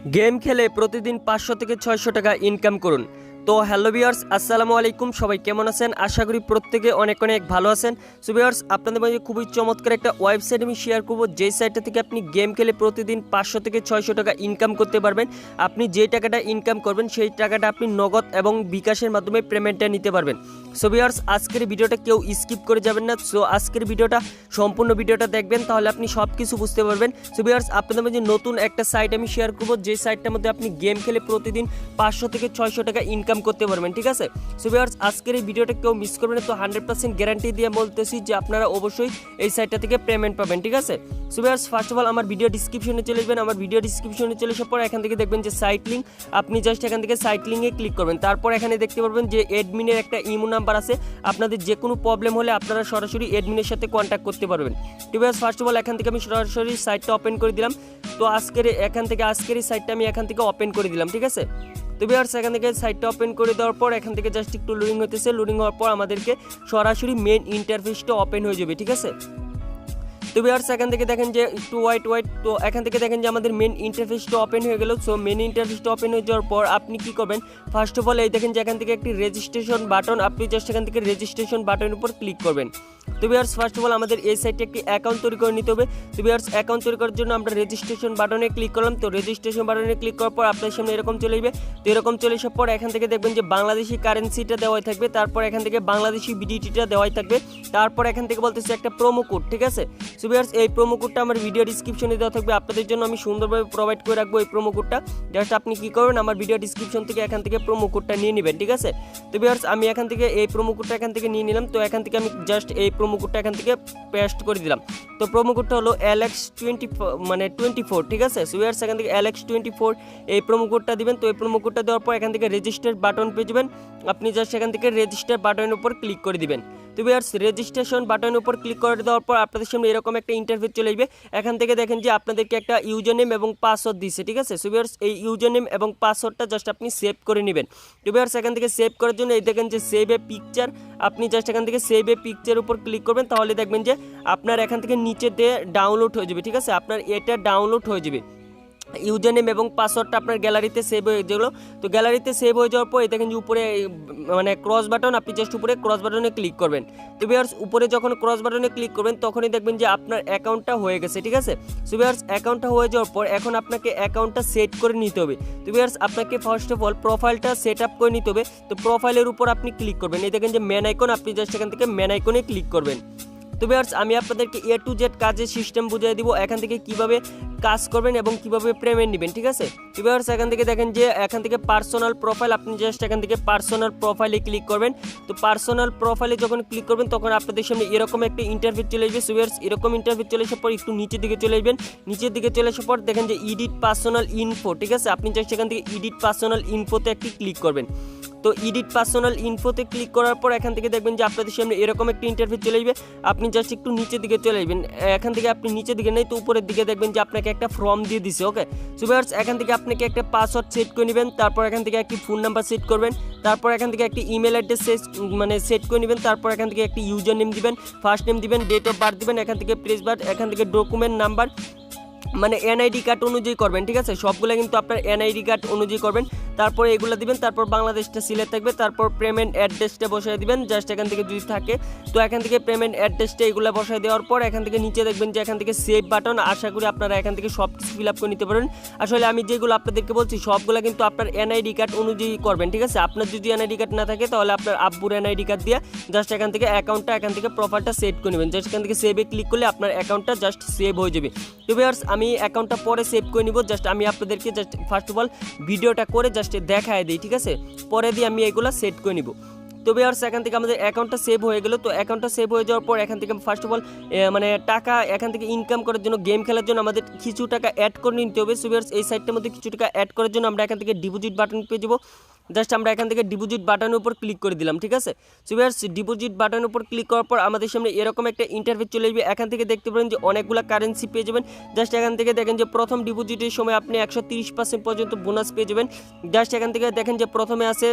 Game খেলে প্রতিদিন 500 থেকে 600 টাকা ইনকাম করুন। তো হ্যালো ভিউয়ার্স, আসসালামু আলাইকুম। সবাই কেমন আছেন? আশা করি প্রত্যেকে অনেক অনেক ভালো আছেন। সো ভিউয়ার্স, আপনাদের মাঝে খুবই চমৎকার একটা ওয়েবসাইট আমি শেয়ার করব, যেই সাইটটা থেকে আপনি গেম খেলে প্রতিদিন 500 থেকে 600 টাকা ইনকাম করতে পারবেন। আপনি যে টাকাটা ইনকাম করবেন সেই টাকাটা আপনি নগদ এবং বিকাশের মাধ্যমে পেমেন্টটা নিতে পারবেন। সো ভিউয়ার্স, আজকের ভিডিওটা কেউ স্কিপ করে যাবেন না। সো আজকের ভিডিওটা সম্পূর্ণ ভিডিওটা দেখবেন, তাহলে আপনি সব কিছু বুঝতে পারবেন। সো ভিউয়ার্স, আপনাদের মাঝে নতুন একটা সাইট আমি শেয়ার করব, যে সাইটটার মধ্যে আপনি গেম খেলে প্রতিদিন 500 থেকে 600 টাকা ইনকাম করতে পারবেন, ঠিক আছে? সো ভিউয়ার্স, আজকের এই ভিডিওটা কেউ মিস করবেন না। তো 100% গ্যারান্টি দিয়ে বলতেছি যে আপনারা অবশ্যই এই সাইটটা থেকে পেমেন্ট পাবেন, ঠিক আছে? So viewers, first of all আমার ভিডিও ডিসক্রিপশনে চলে যাবেন। আমার ভিডিও ডিসক্রিপশনে চলে আসার পর এখান থেকে দেখবেন যে সাইট লিঙ্ক, আপনি জাস্ট এখান থেকে সাইট লিঙ্কে ক্লিক করবেন। তারপর এখানে দেখতে পারবেন যে অ্যাডমিনের একটা ইমো নাম্বার আছে। আপনাদের যে কোনো প্রবলেম হলে আপনারা সরাসরি অ্যাডমিনের সাথে কন্ট্যাক্ট করতে পারবেন। তো ভিউয়ার্স, ফার্স্ট অফ অল এখান থেকে আমি সরাসরি সাইটটা ওপেন করে দিলাম। তো আজকের এই সাইটটা আমি এখান থেকে ওপেন করে দিলাম, ঠিক আছে? তো ভিউয়ার্স, এখান থেকে সাইটটা ওপেন করে দেওয়ার পর এখান থেকে জাস্ট একটু লোডিং হতেছে। লোডিং হওয়ার পর আমাদেরকে সরাসরি মেন ইন্টারফেসটা ওপেন হয়ে যাবে, ঠিক আছে? তো ভিউয়ার্স, এখান থেকে দেখেন যে একটু ওয়াইট তো এখান থেকে দেখেন যে আমাদের মেন ইন্টারফেসটা ওপেন হয়ে গেল। সো মেন ইন্টারফেসটা ওপেন হয়ে যাওয়ার পর আপনি কি করবেন, ফার্স্ট অফ অল এই দেখেন যে এখান থেকে একটি রেজিস্ট্রেশন বাটন, আপনি জাস্ট এখান থেকে রেজিস্ট্রেশন বাটনের উপর ক্লিক করবেন। তো ভিউয়ার্স, ফার্স্ট অফ অল আমাদের এই সাইটে একটি অ্যাকাউন্ট তৈরি করে নিতে হবে। তো ভিউয়ার্স, অ্যাকাউন্ট তৈরি করার জন্য আমরা রেজিস্ট্রেশন বাটনে ক্লিক করলাম। তো রেজিস্ট্রেশন বাটনে ক্লিক করার পর আপনার সামনে এরকম চলে আসবে। তো এরকম চলে আসার পর এখান থেকে দেখবেন যে বাংলাদেশি কারেন্সিটা দেওয়াই থাকবে, তারপর এখান থেকে বাংলাদেশি বিডিটিটা দেওয়াই থাকবে, তারপর এখান থেকে বলতেছে একটা প্রোমো কোড, ঠিক আছে? সো ভিউয়ার্স, এই প্রোমো কোডটা আমার ভিডিও ডিসক্রিপশনে দেওয়া থাকবে। আপনাদের জন্য আমি সুন্দরভাবে প্রোভাইড করে রাখবো এই প্রোমো কোডটা। জাস্ট আপনি কি করবেন, আমার ভিডিও ডিসক্রিপশন থেকে এখান থেকে প্রোমো কোডটা নিয়ে নেবেন, ঠিক আছে? তো ভিউয়ার্স, আমি এখান থেকে এই প্রোমো কোডটা এখান থেকে নিয়ে নিলাম। তো এখান থেকে আমি জাস্ট এই প্রোমো কোডটা এখান থেকে পেস্ট করে দিলাম। তো প্রোমো কোডটা হলো LX24, ঠিক আছে? সো ভিউয়ার্স, এখান থেকে LX24 এই প্রোমো কোডটা দিবেন। তো এই প্রোমো কোডটা দেওয়ার পর এখান থেকে রেজিস্টার বাটন পেয়ে যাবেন। আপনি জাস্ট এখান থেকে রেজিস্টার বাটনের উপর ক্লিক করে দিবেন। তো ভিউয়ার্স, রেজিস্ট্রেশন বাটনের উপর ক্লিক করে দেওয়ার পর আপনাদের সামনে এরকম একটা ইন্টারফেস চলে আসবে। এখান থেকে দেখেন যে আপনাদেরকে একটা ইউজার নেম এবং পাসওয়ার্ড দিচ্ছে, ঠিক আছে? সো ভিউয়ার্স, এই ইউজার নেম এবং পাসওয়ার্ডটা জাস্ট আপনি সেভ করে নেবেন। তো ভিউয়ার্স, এখান থেকে সেভ করার জন্য এই দেখেন যে সেভ এ পিকচার, আপনি জাস্ট এখান থেকে সেভ এ পিকচার উপর ক্লিক করবেন। তাহলে দেখবেন যে আপনার এখান থেকে নিচে দিয়ে ডাউনলোড হয়ে যাবে, ঠিক আছে? আপনার এটা ডাউনলোড হয়ে যাবে। ইউজার নেম এবং পাসওয়ার্ডটা আপনার গ্যালারিতে সেভ হয়ে গেলো। তো গ্যালারিতে সেভ হয়ে যাওয়ার পর দেখেন যে উপরে ক্রস বাটন, আপনি জাস্ট উপরে ক্রস বাটনে ক্লিক করবেন। তো ভিউয়ার্স, উপরে যখন ক্রস বাটনে ক্লিক করবেন তখনই দেখবেন যে আপনার অ্যাকাউন্টটা হয়ে গেছে, ঠিক আছে? সো ভিউয়ার্স, অ্যাকাউন্টটা হয়ে যাওয়ার পর এখন আপনাকে অ্যাকাউন্টটা সেট করে নিতে হবে। তো ভিউয়ার্স, আপনাকে ফার্স্ট অফ অল প্রোফাইলটা সেট আপ করে নিতে হবে। তো প্রোফাইলের উপর আপনি ক্লিক করবেন। এই দেখেন যে ম্যান আইকন, আপনি জাস্ট এখান থেকে ম্যান আইকনে ক্লিক করবেন। তো ভিউয়ার্স, আমি আপনাদেরকে A to Z কাজের সিস্টেম বুঝিয়ে দিব, এখান থেকে কিভাবে কাজ করবেন এবং কিভাবে পেমেন্ট নেবেন, ঠিক আছে? তো ভিউয়ার্স, এখান থেকে দেখেন যে এখান থেকে পার্সোনাল প্রোফাইল, আপনি জাস্ট এখান থেকে পার্সোনাল প্রোফাইলে ক্লিক করবেন। তো পার্সোনাল প্রোফাইলে যখন ক্লিক করবেন তখন আপনাদের সামনে এরকম একটা ইন্টারফেস চলে আসবে। সো ভিউয়ার্স, এরকম ইন্টারফেস চলে আসার পর একটু নিচের দিকে চলে আসবেন। নিচের দিকে চলে আসার পর দেখেন যে এডিট পার্সোনাল ইনফো, ঠিক আছে? আপনি জাস্ট এখান থেকে এডিট পার্সোনাল ইনফোতে একটি ক্লিক করবেন। তো এডিট পার্সোনাল ইনফোতে ক্লিক করার পর এখান থেকে দেখবেন যে আপনাদের সামনে এরকম একটা ইন্টারফেস চলে আসবে। আপনি জাস্ট একটু নিচের দিকে চলে আসবেন। এখান থেকে আপনি নিচের দিকে নেই তো উপরের দিকে দেখবেন যে আপনাকে একটা ফর্ম দিয়ে দিছে, ওকে? সো ভিউয়ার্স, এখান থেকে আপনাকে একটা পাসওয়ার্ড সেট করে নেবেন, তারপর এখান থেকে একটি ফোন নাম্বার সেট করবেন, তারপর এখান থেকে একটি ইমেল অ্যাড্রেস সেট করে নেবেন, তারপর এখান থেকে একটি ইউজার নেম দিবেন, ফার্স্ট নেম দিবেন, ডেট অফ বার্থ দিবেন, এখান থেকে প্লেস বার্থ, এখান থেকে ডকুমেন্ট নাম্বার এনআইডি কার্ড অনুযায়ী করবেন, ঠিক আছে? সবগুলো কিন্তু আপনার এনআইডি কার্ড অনুযায়ী করবেন। তারপর এগুলো দিবেন, তারপর বাংলাদেশটা সিলেক্ট থাকবে, তারপর পেমেন্ট অ্যাড্রেসটা বসায় দিবেন জাস্ট এখান থেকে যদি থাকে। তো এখান থেকে পেমেন্ট অ্যাড্রেসটা এগুলো বসায় দেওয়ার পর এখান থেকে নিচে দেখবেন যে এখান থেকে সেভ বাটন। আশা করি আপনারা এখান থেকে সব কিছু ফিল আপ করে নিতে পারেন। আসলে আমি যেগুলো আপনাদেরকে বলছি সবগুলো কিন্তু আপনার এনআইডি কার্ড অনুযায়ী করবেন, ঠিক আছে? আপনার যদি এনআইডি কার্ড না থাকে তাহলে আপনার আব্বুর এনআইডি কার্ড দিয়ে জাস্ট এখান থেকে অ্যাকাউন্টটা এখান থেকে প্রোফাইলটা সেট করে নেবেন। জাস্ট এখান থেকে সেভে ক্লিক করলে আপনার অ্যাকাউন্টটা জাস্ট সেভ হয়ে যাবে। তো ভিউয়ার্স, আমি অ্যাকাউন্টটা পরে সেভ করে নিব। জাস্ট আমি আপনাদেরকে জাস্ট ফার্স্ট অফ অল ভিডিওটা করে জাস্ট দেখায় দিই, ঠিক আছে? পরে দিয়ে আমি এগুলো সেট করে নিব। তো ভিউয়ার্স, এখান থেকে আমাদের অ্যাকাউন্টটা সেভ হয়ে গেল। তো অ্যাকাউন্টটা সেভ হয়ে যাওয়ার পর এখান থেকে ফার্স্ট অফ অল টাকা এখান থেকে ইনকাম করার জন্য, গেম খেলার জন্য আমাদের কিছু টাকা অ্যাড করে নিতে হবে। সো ভিউয়ার্স, এই সাইটটার মধ্যে কিছু টাকা অ্যাড করার জন্য আমরা এখান থেকে ডিপোজিট বাটন পেয়ে যাবো। জাস্ট আমরা এখান থেকে ডিপোজিট বাটনের উপর ক্লিক করে দিলাম, ঠিক আছে? সো ভিউয়ার্স, ডিপোজিট বাটনের উপর ক্লিক করার পর আমাদের সামনে এরকম একটা ইন্টারফেস চলে আসবে। এখান থেকে দেখতে পারেন যে অনেকগুলো কারেন্সি পেয়ে যাবেন। জাস্ট এখান থেকে দেখেন যে প্রথম ডিপোজিটের সময় আপনি 130% পর্যন্ত বোনাস পেয়ে যাবেন। জাস্ট এখান থেকে দেখেন যে প্রথমে আছে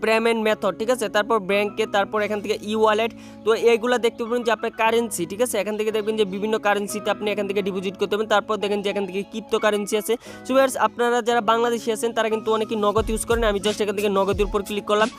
পেমেন্ট মেথড, ঠিক আছে, তারপর ব্যাংকে, তারপর এখান থেকে ই ওয়ালেট। তো এইগুলো দেখতে পাবেন যে আপনার কারেন্সি, ঠিক আছে, এখান থেকে দেখবেন যে বিভিন্ন কারেন্সিতে আপনি এখান থেকে ডিপোজিট করতে পারবেন। তারপর দেখেন যে এখান থেকে ক্রিপ্টো কারেন্সি আছে। সো ভিউয়ার্স, আপনারা যারা বাংলাদেশি আছেন তারা কিন্তু অনেকেই নগদ ইউজ করেন। আমি জাস্ট এখান থেকে নগদের উপর ক্লিক করলাম।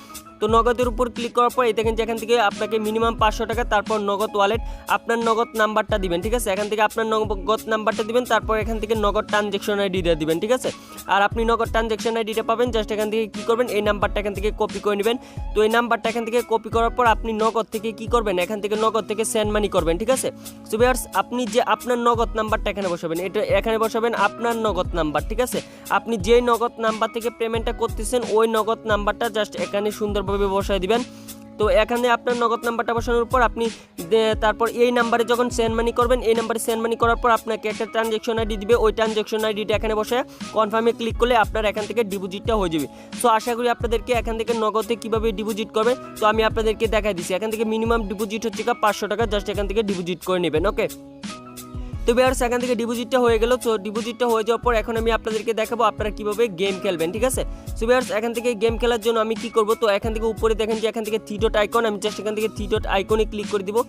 তো নগদের উপর ক্লিক করার পর এই দেখেন যে এখান থেকে আপনাকে মিনিমাম 500 টাকা, তারপর নগদ ওয়ালেট, আপনার নগদ নাম্বারটা দিবেন, ঠিক আছে, এখান থেকে আপনার নগদ নাম্বারটা দিবেন, তারপর এখান থেকে নগদ ট্রানজ্যাকশন আইডিটা দিবেন, ঠিক আছে। আর আপনি নগদ ট্রানজ্যাকশন আইডিটা পাবেন, জাস্ট এখান থেকে কী করবেন, এই নাম্বারটা এখান থেকে কপি করে নেবেন। তো এই নাম্বারটা এখান থেকে কপি করার পর আপনি নগদ থেকে কী করবেন, এখান থেকে নগদ থেকে সেন্ড মানি করবেন, ঠিক আছে। সো ভিউয়ার্স, আপনি যে আপনার নগদ নাম্বারটা এখানে বসাবেন, এটা এখানে বসাবেন আপনার নগদ নাম্বার, ঠিক আছে। আপনি যেই নগদ নাম্বার থেকে পেমেন্টটা করতেছেন ওই নগদ নাম্বারটা জাস্ট এখানে সুন্দরভাবে বসায় দিবেন। তো এখানে আপনার নগদ নাম্বারটা বসানোর পর আপনি তারপর এই নাম্বারে যখন সেন্ড মানি করবেন, এই নাম্বারে সেন্ড মানি করার পর আপনাকে একটা ট্রানজ্যাকশন আইডি দিবে, ওই ট্রানজ্যাকশন আইডিটা এখানে বসে কনফার্মে ক্লিক করলে আপনার এখান থেকে ডিপোজিটটা হয়ে যাবে। সো আশা করি আপনাদেরকে এখান থেকে নগদে কীভাবে ডিপোজিট করবে তো আমি আপনাদেরকে দেখাই দিচ্ছি। এখান থেকে মিনিমাম ডিপোজিট হচ্ছে 500 টাকা, জাস্ট এখান থেকে ডিপোজিট করে নেবেন, ওকে। তো ভিউয়ার্স, এখান থেকে ডিপোজিটটা হয়ে গেল। তো ডিপোজিটটা হয়ে যাওয়ার পর এখন আমি আপনাদেরকে দেখাবো আপনারা কীভাবে গেম খেলবেন, ঠিক আছে। সো ভিউয়ার্স, এখান থেকে গেম খেলার জন্য আমি কী করবো, তো এখান থেকে উপরে দেখেন যে এখান থেকে থ্রি ডট আইকন, আমি জাস্ট এখান থেকে থ্রি ডট আইকনে ক্লিক করে দিব।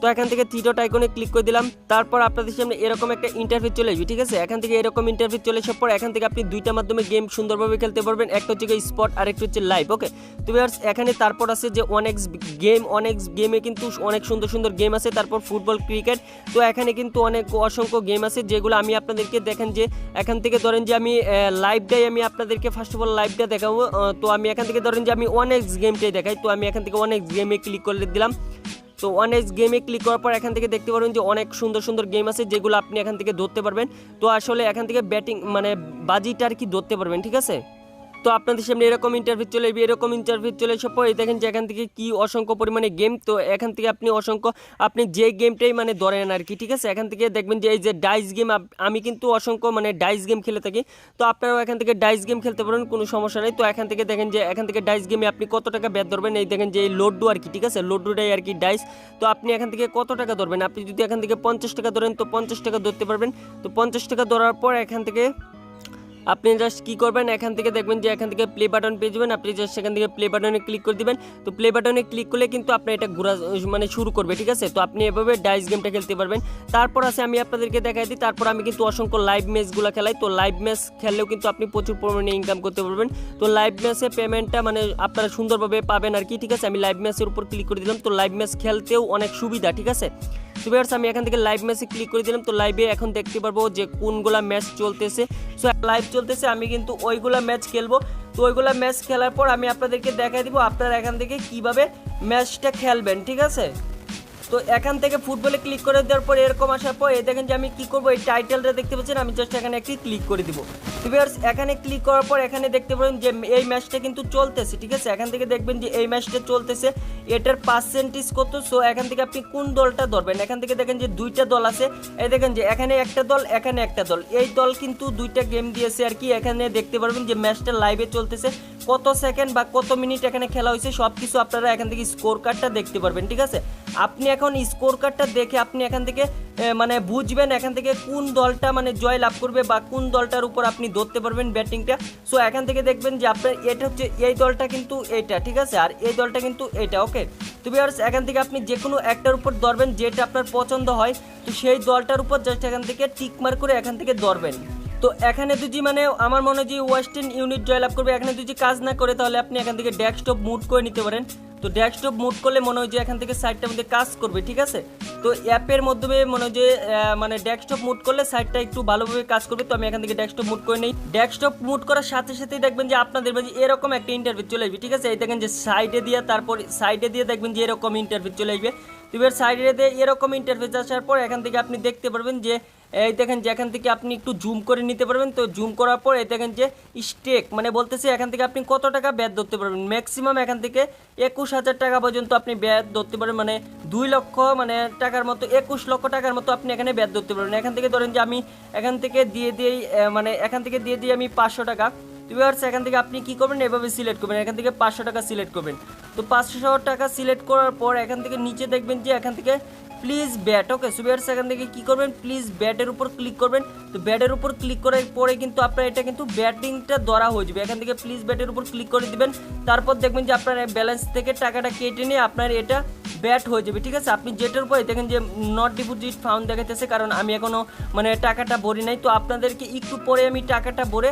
তো এখান থেকে থ্রি ডট আইকনে ক্লিক করে দিলাম। তারপর আপনাদের সামনে এরকম একটা ইন্টারফেস চলে আসবে, ঠিক আছে। এখান থেকে এরকম ইন্টারফেস চলে আসার পর এখান থেকে আপনি দুইটার মাধ্যমে গেম সুন্দরভাবে খেলতে পারবেন, একটা হচ্ছে স্পট আর একটা হচ্ছে লাইভ, ওকে। তো ভিউয়ার্স, এখানে তারপর আছে যে অনেক গেমে কিন্তু অনেক সুন্দর সুন্দর গেম আছে, তারপর ফুটবল, ক্রিকেট। তো এখানে কিন্তু অনেক অসংখ্য গেম আছে যেগুলো আমি আপনাদেরকে দেখেন যে এখান থেকে ধরেন যে আমি লাইভটাই আমি আপনাদেরকে ফার্স্ট অফ অল লাইভটা দেখাবো। তো আমি এখান থেকে ধরেন যে আমি অনেক গেমটাই দেখাই। তো আমি এখান থেকে অনেক গেমে ক্লিক করে দিলাম। তো অনেক গেমে ক্লিক করার পর এখান থেকে দেখতে পারবেন যে অনেক সুন্দর সুন্দর গেম আছে যেগুলো আপনি এখান থেকে ধরতে পারবেন। তো আসলে এখান থেকে ব্যাটিং মানে বাজিটা আর কি ধরতে পারবেন, ঠিক আছে। তো আপনাদের সামনে এরকম ইন্টারভিউ চলে আসবে, এরকম ইন্টারভিউ চলে আসার পর দেখেন যে এখান থেকে কি অসংখ্য পরিমাণে গেম। তো এখান থেকে আপনি যে গেমটাই মানে ধরেন আর কি, ঠিক আছে। এখান থেকে দেখবেন যে এই যে ডাইস গেম, আমি কিন্তু অসংখ্য মানে ডাইস গেম খেলে থাকি। তো আপনারাও এখান থেকে ডাইস গেম খেলতে পারেন, কোনো সমস্যা নেই। তো এখান থেকে দেখেন যে এখান থেকে ডাইস গেমে আপনি কত টাকা ব্যাট ধরবেন, এই দেখেন যে এই লোড্ডু আর কি, ঠিক আছে, লোড্ডুটাই আর কি ডাইস। তো আপনি এখান থেকে কত টাকা ধরবেন, আপনি যদি এখান থেকে 50 টাকা ধরেন তো 50 টাকা ধরতে পারবেন। তো 50 টাকা ধরার পর এখান থেকে আপনি জাস্ট কী করবেন, এখান থেকে দেখবেন যে এখান থেকে প্লে বাটন পেয়ে যাবেন, আপনি জাস্ট সেখান থেকে প্লে বাটনে ক্লিক করে দিবেন। তো প্লে বাটনে ক্লিক করলে কিন্তু আপনি এটা ঘোরা মানে শুরু করবে, ঠিক আছে। তো আপনি এভাবে ডাইস গেমটা খেলতে পারবেন। তারপর আছে আমি আপনাদেরকে দেখাই দিই, তারপর আমি কিন্তু অসংখ্য লাইভ ম্যাচগুলো খেলাই। তো লাইভ ম্যাচ খেললেও কিন্তু আপনি প্রচুর পরিমাণে ইনকাম করতে পারবেন। তো লাইভ ম্যাচে পেমেন্টটা মানে আপনারা সুন্দরভাবে পাবেন আর কি, ঠিক আছে। আমি লাইভ ম্যাচের উপর ক্লিক করে দিলাম। তো লাইভ ম্যাচ খেলতেও অনেক সুবিধা, ঠিক আছে। তো ভিউয়ার্স, আমি এখান থেকে লাইভ ম্যাচে ক্লিক করে দিলাম। তো লাইভে এখন দেখতে পারবো যে কোনগুলা ম্যাচ চলতেছে। সো লাইভ চলতেছে, আমি কিন্তু ওইগুলা ম্যাচ খেলবো। তো ওইগুলা ম্যাচ খেলার পর আমি আপনাদেরকে দেখাই দিব আপনারা এখান থেকে কিভাবে ম্যাচটা খেলবেন, ঠিক আছে। তো এখান থেকে ফুটবলে ক্লিক করে দেওয়ার পর এরকম আসার পর দেখেন যে আমি কি করব, এই টাইটেলটা দেখতে পাচ্ছেন, আমি জাস্ট এখানে একটি ক্লিক করে দিব। তো ভিউয়ার্স, এখানে ক্লিক করার পর এখানে দেখতে পাবেন যে এই ম্যাচটা কিন্তু চলতেছে, ঠিক আছে। এখান থেকে দেখবেন যে এই ম্যাচটা চলতেছে, এটার পার্সেন্টেজ কত। সো এখান থেকে আপনি কোন দলটা ধরবেন, এখান থেকে দেখেন যে দুইটা দল আছে। এই দেখেন যে এখানে একটা দল, এখানে একটা দল, এই দল কিন্তু দুইটা গেম দিয়েছে আর কি। এখানে দেখতে পারবেন যে ম্যাচটা লাইভে চলতেছে, কত সেকেন্ড বা কত মিনিট এখানে খেলা হয়েছে সব কিছু আপনারা এখান থেকে স্কোর কার্ডটা দেখতে পারবেন, ঠিক আছে। আপনি এখন স্কোর কার্ডটা দেখে আপনি এখান থেকে মানে বুঝবেন এখান থেকে কোন দলটা মানে জয় লাভ করবে বা কোন দলটার উপর আপনি ধরতে পারবেন ব্যাটিংটা। সো এখান থেকে দেখবেন যে আপনার এটা হচ্ছে এই দলটা কিন্তু এইটা, ঠিক আছে, আর এই দলটা কিন্তু এইটা, ওকে। তো ভিউয়ার্স, এখান থেকে আপনি যে কোনো একটার উপর ধরবেন যেটা আপনার পছন্দ হয়। তো সেই দলটার উপর জাস্ট এখান থেকে টিক মার্ক করে এখান থেকে ধরবেন। তো এখানে যদি মানে আমার মনে হয় যে ওয়েস্টার্ন ইউনিট জয়লাভ করবে, এখানে যদি কাজ না করে তাহলে আপনি এখান থেকে ডেস্কটপ মুড করে নিতে পারেন। তো ডেস্কটপ মুড করলে মনে হয় যে এখান থেকে সাইটটার মধ্যে কাজ করবে, ঠিক আছে। তো অ্যাপের মাধ্যমে মনে হয় যে মানে ডেস্কটপ মুড করলে সাইটটা একটু ভালোভাবে কাজ করবে। তো আমি এখান থেকে ডেস্কটপ মুড করে নিই। ডেস্কটপ মুড করার সাথে সাথেই দেখবেন যে আপনাদের মাঝে এরকম একটা ইন্টারভিউ চলে আসবে, ঠিক আছে। এই দেখেন যে সাইডে দিয়ে, তারপর সাইডে দিয়ে দেখবেন যে এরকম ইন্টারভিউ চলে আসবে। তো এবার সাইডে দিয়ে এরকম ইন্টারভিউ আসার পর এখান থেকে আপনি দেখতে পারবেন যে এই দেখেন যে এখান থেকে আপনি একটু জুম করে নিতে পারবেন। তো জুম করার পর এই দেখেন যে স্টেক মানে বলতেছে এখান থেকে আপনি কত টাকা ব্যাট ধরতে পারবেন। ম্যাক্সিমাম এখান থেকে 21,000 টাকা পর্যন্ত আপনি ব্যাট ধরতে পারবেন, মানে 2 লক্ষ মানে টাকার মতো, 21 লক্ষ টাকার মতো আপনি এখানে ব্যাট ধরতে পারবেন। এখান থেকে ধরেন যে আমি এখান থেকে দিয়ে দিই আমি 500 টাকা। তো ভিউয়ার্স, এখান থেকে আপনি কী করবেন, এভাবে সিলেক্ট করবেন, এখান থেকে 500 টাকা সিলেক্ট করবেন। তো 500 টাকা সিলেক্ট করার পর এখান থেকে নিচে দেখবেন যে এখান থেকে please bat. Okay so viewers এখান থেকে কি করবেন, প্লিজ ব্যাটের উপর ক্লিক করবেন। তো ব্যাটের উপর ক্লিক করার পরে কিন্তু আপনার এটা কিন্তু ব্যাটিংটা ধরা হয়ে যাবে। এখান থেকে প্লিজ ব্যাটের উপর ক্লিক করে দিবেন, তারপর দেখবেন যে আপনার ব্যালেন্স থেকে টাকাটা কেটে নিয়ে আপনার এটা ব্যাট হয়ে যাবে। ঠিক আছে, আপনি যেটার উপরে দেখেন যে নট ডিপোজিট ফাউন্ড দেখাতেছে, কারণ আমি এখনও মানে টাকাটা ভরি নাই। তো আপনাদেরকে একটু পরে আমি টাকাটা ভরে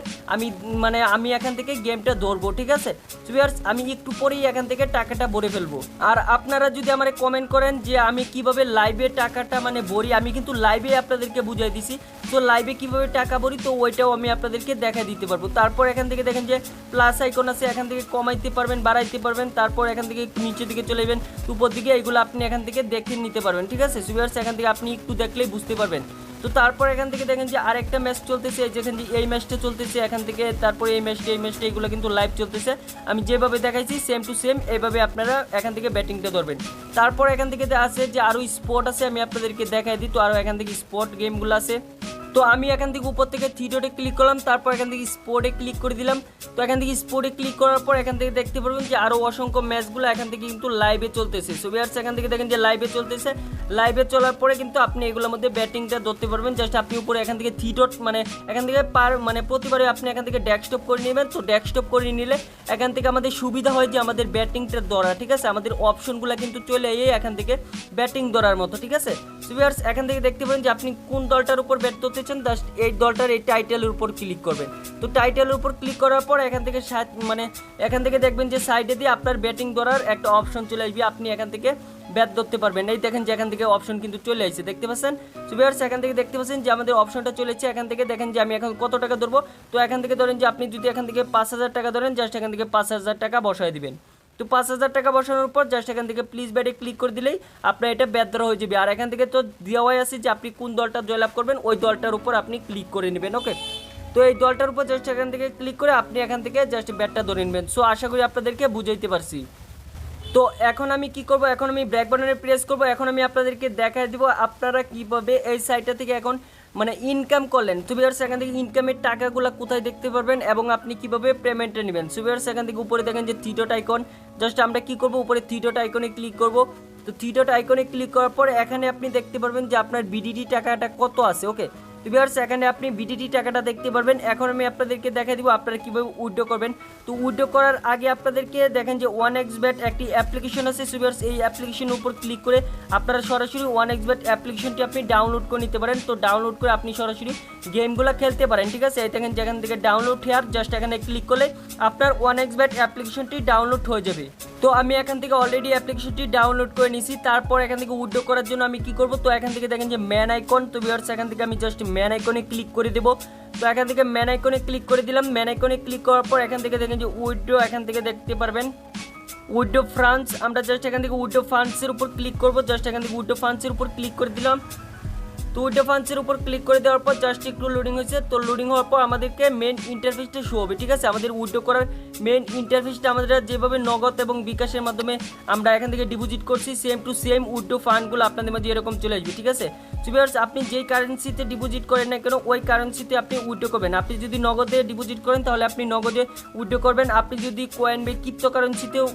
আমি এখান থেকে গেমটা ধরবো। ঠিক আছে ভিউয়ার্স, আমি একটু পরেই এখান থেকে টাকাটা ভরে ফেলবো। আর আপনারা যদি আমার কমেন্ট করেন যে আমি কিভাবে লাইভে টাকাটা ভরি, আমি কিন্তু লাইভে আপনাদেরকে বুঝাই দিছি। তো লাইভে কিভাবে টাকা ভরি তো ওইটাও আমি আপনাদেরকে দেখা দিতে পারবো। তারপর এখান থেকে দেখেন যে প্লাস আইকন আছে, এখান থেকে কমাইতে পারবেন, বাড়াইতে পারবেন। তারপর এখান থেকে নিচের দিকে চলে যাবেন, উপর দিকে এইগুলো আপনি এখান থেকে দেখে নিতে পারবেন। ঠিক আছে ভিউয়ার্স, এখান থেকে আপনি একটু দেখলেই বুঝতে পারবেন। তো তারপর এখান থেকে দেখেন যে আরেকটা ম্যাচ চলতেছে, যেখান যে এই ম্যাচটা চলতেছে এখান থেকে, তারপরে এই ম্যাচটা এগুলো কিন্তু লাইভ চলতেছে। আমি যেভাবে দেখাইছি সেম টু সেম এইভাবে আপনারা এখান থেকে ব্যাটিংটা ধরবেন। তারপর এখান থেকে আছে যে আরও স্পট আছে, আমি আপনাদেরকে দেখাই দিই। তো আরও এখান থেকে স্পট গেমগুলো আছে। তো আমি এখান থেকে উপর থেকে থ্রি ডটে ক্লিক করলাম, তারপর এখান থেকে স্পোর্টে ক্লিক করে দিলাম। তো এখান থেকে স্পোর্টে ক্লিক করার পর এখান থেকে দেখতে পারবেন যে আরও অসংখ্য ম্যাচগুলো এখান থেকে কিন্তু লাইভে চলতেছে। সো ভিউয়ার্স এখান থেকে দেখেন যে লাইভে চলতেছে, লাইভে চলার পরে কিন্তু আপনি এগুলোর মধ্যে ব্যাটিংটা ধরতে পারবেন। জাস্ট আপনি উপরে এখান থেকে থ্রি ডট এখান থেকে প্রতিবারে আপনি এখান থেকে ডেস্কটপ করে নেবেন। তো ডেস্কটপ করে নিলে এখান থেকে আমাদের সুবিধা হয় যে আমাদের ব্যাটিংটা ধরা। ঠিক আছে, আমাদের অপশনগুলো কিন্তু চলে এখান থেকে ব্যাটিং ধরার মতো। ঠিক আছে সো ভিউয়ার্স এখান থেকে দেখতে পাবেন যে আপনি কোন দলটার উপর ব্যাট ধরতে চান, জাস্ট এই দলটার এই টাইটেলের উপর ক্লিক করবেন। তো টাইটেলের উপর ক্লিক করার পর এখান থেকে এখান থেকে দেখবেন যে সাইডে দিয়ে আপনার ব্যাটিং ধরার একটা অপশন চলে আসবে, আপনি এখান থেকে ব্যাট ধরতে পারবেন। এই দেখেন যে এখান থেকে অপশন কিন্তু চলে আসছে, দেখতে পাচ্ছেন। সো ভিউয়ার্স এখান থেকে দেখতে পাচ্ছেন যে আমাদের অপশনটা চলেছে। এখান থেকে দেখেন যে আমি এখন কত টাকা ধরবো। তো এখান থেকে ধরেন যে আপনি যদি এখান থেকে 5,000 টাকা ধরেন, জাস্ট এখান থেকে 5,000 টাকা বসায় দিবেন। তো 5,000 টাকা বসানোর পর জাস্ট এখান থেকে প্লিজ ব্যাটে ক্লিক করে দিলেই আপনার এটা ব্যাট ধরা হয়ে যাবে। আর এখান থেকে তো দেওয়াই আছে যে আপনি কোন দলটা জয়লাভ করবেন, ওই দলটার উপর আপনি ক্লিক করে নেবেন। ওকে, তো এই দলটার উপর জাস্ট এখান থেকে ক্লিক করে আপনি এখান থেকে জাস্ট ব্যাটটা ধরে নেবেন। সো আশা করি আপনাদেরকে বুঝাইতে পারছি। তো এখন আমি কি করব, এখন আমি ব্যাক বাটনে প্রেস করব। এখন আমি আপনাদেরকে দেখাই দিব আপনারা কিভাবে এই সাইটটা থেকে এখন ইনকাম করলেন। সো ভিউয়ার্স এখান থেকে ইনকামের টাকাগুলো কোথায় দেখতে পারবেন এবং আপনি কিভাবে পেমেন্টটা নেবেন। সো ভিউয়ার্স এখান থেকে উপরে দেখেন যে থ্রি ডট আইকন, জাস্ট আমরা কি করব, উপরে থ্রি ডট আইকনে ক্লিক করব। তো থ্রি ডট আইকনে ক্লিক করার পর এখানে আপনি দেখতে পারবেন যে আপনার বিডিটি টাকাটা কত আছে। ওকে, তো ভিউয়ার্স এখানে আপনি বিডিটি টাকাটা দেখতে পারবেন। এখন আমি আপনাদেরকে দেখাই দিব আপনারা কীভাবে উইথড্র করবেন। তো উইথড্র করার আগে আপনাদেরকে দেখেন যে 1xbet একটি অ্যাপ্লিকেশন আছে। সো ভিউয়ার্স এই অ্যাপ্লিকেশনের উপর ক্লিক করে আপনারা সরাসরি 1xbet অ্যাপ্লিকেশনটি আপনি ডাউনলোড করে নিতে পারেন। তো ডাউনলোড করে আপনি সরাসরি গেমগুলো খেলতে পারেন। ঠিক আছে, এই দেখেন যেখান থেকে ডাউনলোড হেয়ার, জাস্ট এখানে ক্লিক করলে আপনার 1xbet অ্যাপ্লিকেশনটি ডাউনলোড হয়ে যাবে। তো আমি এখান থেকে অলরেডি অ্যাপ্লিকেশনটি ডাউনলোড করে নিয়েছি। তারপর এখান থেকে উইথড্র করার জন্য আমি কি করব, তো এখান থেকে দেখেন যে ম্যান আইকন। তো ভিউয়ার্স এখান থেকে আমি জাস্ট ম্যান আইকনে ক্লিক করে দেব। তো এখান থেকে ম্যান আইকনে ক্লিক করে দিলাম। ম্যান আইকনে ক্লিক করার পর এখান থেকে দেখেন যে উইথড্র, এখান থেকে দেখতে পারবেন উইথড্র ফান্ডস। আমরা জাস্ট এখান থেকে উইথড্র ফান্ডসের উপর ক্লিক করব। জাস্ট এখান থেকে উইথড্র ফান্ডসের উপর ক্লিক করে দিলাম। তো উইথড্র ফান্ডসের উপর ক্লিক করে দেওয়ার পর জাস্ট একটু লোডিং হয়েছে। তো লোডিং হওয়ার পর আমাদেরকে মেন ইন্টারফেসটা শো হবে। ঠিক আছে, আমাদের উইথড্র করার মেন ইন্টারফেসটা আমাদের যেভাবে নগদ এবং বিকাশের মাধ্যমে আমরা এখান থেকে ডিপোজিট করছি, সেম টু সেম উইথড্র ফান্ডগুলো আপনাদের মাঝে এরকম চলে আসবে। ঠিক আছে, সো ভিউয়ার্স আপনি যেই কারেন্সিতে ডিপোজিট করেন না কেন ওই কারেন্সিতে আপনি উইথড্র করবেন। আপনি যদি নগদে ডিপোজিট করেন তাহলে আপনি নগদে উইথড্র করবেন। আপনি যদি কয়েন বা ক্রিপ্টো কারেন্সিতেও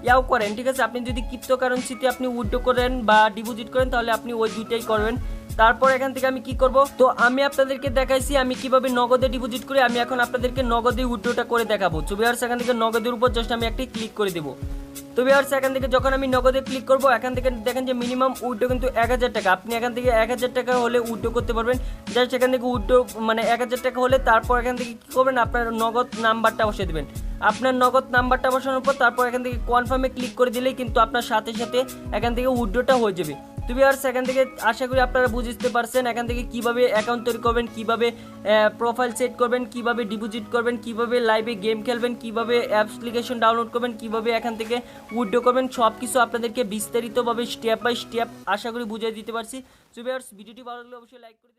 ইয়াও করেন, ঠিক আছে, আপনি যদি ক্রিপ্টো কারেন্সিতে আপনি উইথড্র করেন বা ডিপোজিট করেন তাহলে আপনি ওই দুইটাই করবেন। তারপর এখান থেকে আমি কি করব, তো আমি আপনাদেরকে দেখাইছি আমি কিভাবে নগদে ডিপোজিট করি। আমি এখন আপনাদেরকে নগদে উইথড্রটা করে দেখাবো। সো ভিউয়ার্স এখান থেকে নগদের উপর জাস্ট আমি একটি ক্লিক করে দেবো। তো ভিউয়ার্স এখান থেকে যখন আমি নগদে ক্লিক করব এখান থেকে দেখেন যে মিনিমাম উইথড্র কিন্তু 1,000 টাকা। আপনি এখান থেকে 1,000 টাকা হলে উইথড্র করতে পারবেন। জাস্ট এখান থেকে উইথড্র 1,000 টাকা হলে তারপর এখান থেকে কী করবেন, আপনার নগদ নাম্বারটা বসিয়ে দেবেন। আপনার নগদ নাম্বারটা বসানোর পর তারপর এখান থেকে কনফার্মে ক্লিক করে দিলেই কিন্তু আপনার সাথে সাথে এখান থেকে উইথড্রটা হয়ে যাবে। তো ভিউয়ার্স এখান থেকে আশা করি আপনারা বুঝতে পারছেন এখান থেকে কিভাবে অ্যাকাউন্ট তৈরি করবেন, কিভাবে প্রোফাইল সেট করবেন, কিভাবে ডিপোজিট করবেন, কিভাবে লাইভে গেম খেলবেন, কিভাবে অ্যাপ্লিকেশন ডাউনলোড করবেন, কিভাবে এখান থেকে উইথড্র করবেন, সব কিছু আপনাদেরকে বিস্তারিতভাবে স্টেপ বাই স্টেপ আশা করি বুঝিয়ে দিতে পারছি। তো ভিউয়ার্স ভিডিওটি ভালো লাগলে অবশ্যই লাইক করে